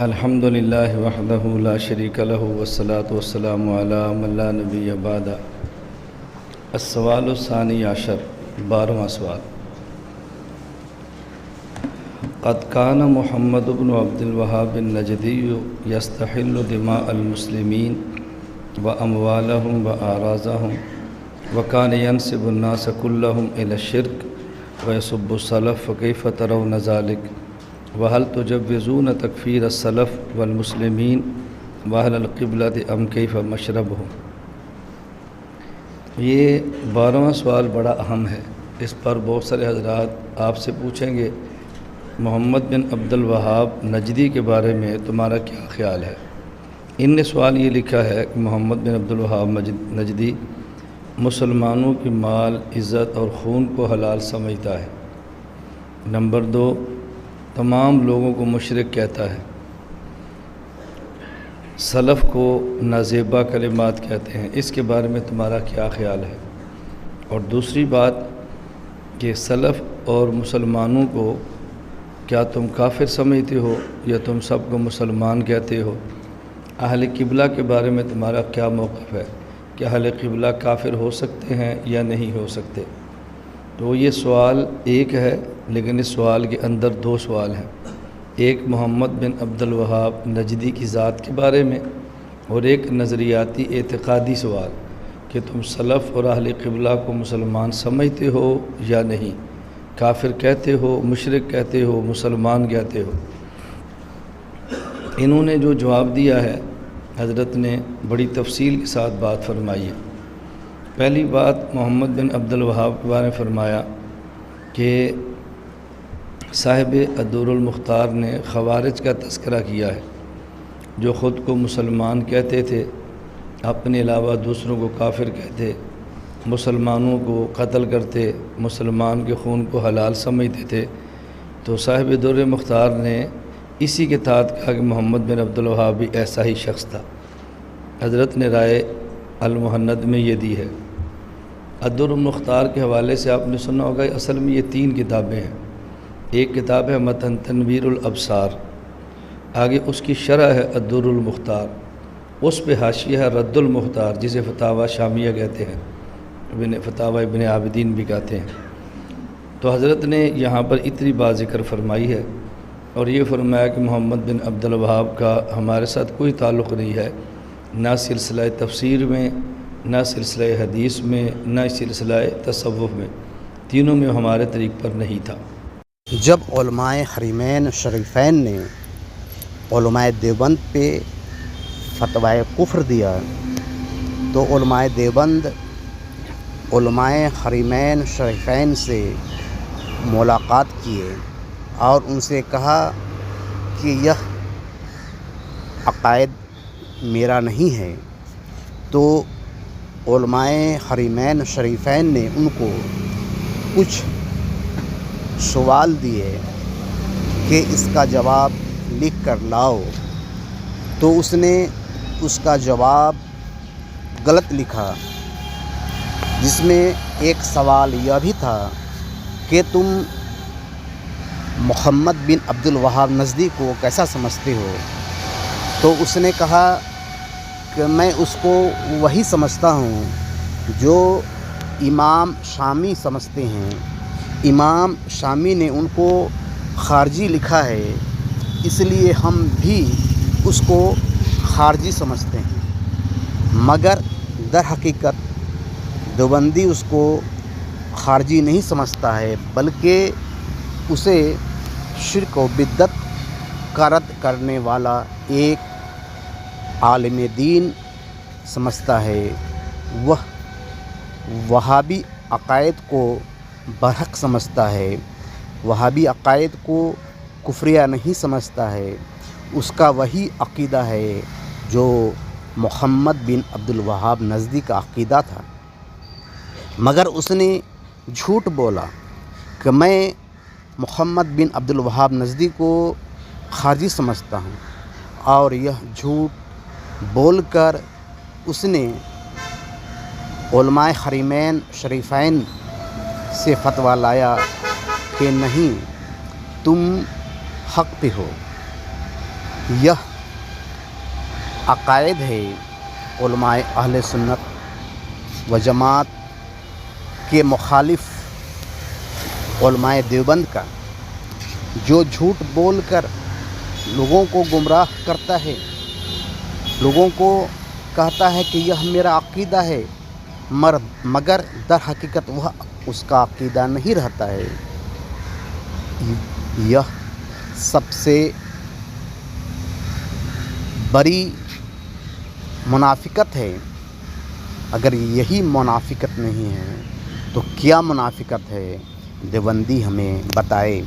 الحمد للہ وحدہ لا شریک لہ والصلاة والسلام علی من لا نبی بعد۔ السوال الثانی عشر، 12واں سوال۔ قد کان محمد بن عبد الوہاب النجدی یستحل دماء المسلمین واموالہم واعراضہم وکان ینسب الناس کلہم الی الشرک ویسب السلف فکیف ترون ذلک وهل تجوزون تکفیر السلف والمسلمین واہل القبلۃ ام کیف مشربہم۔ یہ 12واں سوال بڑا اہم ہے۔ اس پر بہت سارے حضرات آپ سے پوچھیں گے محمد بن عبد الوہاب نجدی کے بارے میں تمہارا کیا خیال ہے۔ ان نے سوال یہ لکھا ہے کہ محمد بن عبد الوہاب نجدی مسلمانوں کی مال، عزت اور خون کو حلال سمجھتا ہے۔ نمبر 2، تمام لوگوں کو مشرک کہتا ہے۔ سلف کو نازیبا کلمات کہتے ہیں۔ اس کے بارے میں تمہارا کیا خیال ہے؟ اور دوسری بات کہ سلف اور مسلمانوں کو کیا تم کافر سمجھتے ہو یا تم سب کو مسلمان کہتے ہو؟ اہل قبلہ کے بارے میں تمہارا کیا موقف ہے کہ اہل قبلہ کافر ہو سکتے ہیں یا نہیں ہو سکتے؟ تو یہ سوال ایک ہے، لیکن اس سوال کے اندر 2 سوال ہیں۔ ایک محمد بن عبد الوہاب نجدی کی ذات کے بارے میں، اور ایک نظریاتی اعتقادی سوال کہ تم سلف اور اہل قبلہ کو مسلمان سمجھتے ہو یا نہیں، کافر کہتے ہو، مشرک کہتے ہو، مسلمان کہتے ہو۔ انہوں نے جو جواب دیا ہے، حضرت نے بڑی تفصیل کے ساتھ بات فرمائی ہے۔ پہلی بات، محمد بن عبد الوہاب کے بارے میں فرمایا کہ صاحب الدر المختار نے خوارج کا تذکرہ کیا ہے، جو خود کو مسلمان کہتے تھے، اپنے علاوہ دوسروں کو کافر کہتے، مسلمانوں کو قتل کرتے، مسلمان کے خون کو حلال سمجھتے تھے۔ تو صاحب الدر مختار نے اسی کے تحت کہا کہ محمد بن عبد الوہاب بھی ایسا ہی شخص تھا۔ حضرت نے رائے المہند میں یہ دی ہے۔ الدر المختار کے حوالے سے آپ نے سنا ہوگا، اصل میں یہ 3 کتابیں ہیں۔ ایک کتاب ہے متن تنویر الابصار، آگے اس کی شرح ہے الدر المختار، اس پہ حاشیہ ہے رد المختار، جسے فتاوی شامیہ کہتے ہیں، فتاوی ابن عابدین بھی کہتے ہیں۔ تو حضرت نے یہاں پر اتنی بات ذکر فرمائی ہے، اور یہ فرمایا کہ محمد بن عبد الوہاب کا ہمارے ساتھ کوئی تعلق نہیں ہے، نہ سلسلہ تفسیر میں، نہ سلسلہ حدیث میں، نہ سلسلہ تصوف میں، تینوں میں ہمارے طریق پر نہیں تھا۔ جب علماء حرمین شریفین نے علماء دیوبند پہ فتوی کفر دیا تو علماء دیوبند علماء حرمین شریفین سے ملاقات کیے اور ان سے کہا کہ یہ عقائد میرا نہیں ہے۔ تو علماء حرمین شریفین نے ان کو کچھ سوال دیے کہ اس کا جواب لکھ کر لاؤ۔ تو اس نے اس کا جواب غلط لکھا، جس میں ایک سوال یہ بھی تھا کہ تم محمد بن عبد الوہاب نجدی کو کیسا سمجھتے ہو؟ تو اس نے کہا کہ میں اس کو وہی سمجھتا ہوں جو امام شامی سمجھتے ہیں۔ امام شامی نے ان کو خارجی لکھا ہے، اس لیے ہم بھی اس کو خارجی سمجھتے ہیں، مگر در حقیقت دیوبندی اس کو خارجی نہیں سمجھتا ہے، بلکہ اسے شرک و بدعت کا رد کرنے والا ایک عالم دین سمجھتا ہے۔ وہ وہابی عقائد کو برحق سمجھتا ہے، وہابی عقائد کو کفریہ نہیں سمجھتا ہے۔ اس کا وہی عقیدہ ہے جو محمد بن عبد الوہاب نجدی کا عقیدہ تھا، مگر اس نے جھوٹ بولا کہ میں محمد بن عبد الوہاب نجدی کو خارجی سمجھتا ہوں، اور یہ جھوٹ بول کر اس نے علماء حرمین شریفین سے فتویٰ لایا کہ نہیں، تم حق پہ ہو۔ یہ عقائد ہے علماء اہل سنت و جماعت کے مخالف علماء دیوبند کا، جو جھوٹ بول کر لوگوں کو گمراہ کرتا ہے، لوگوں کو کہتا ہے کہ یہ میرا عقیدہ ہے، مگر در حقیقت وہ اس کا عقیدہ نہیں رہتا ہے۔ یہ سب سے بڑی منافقت ہے۔ اگر یہی منافقت نہیں ہے تو کیا منافقت ہے؟ دیوبندی ہمیں بتائے۔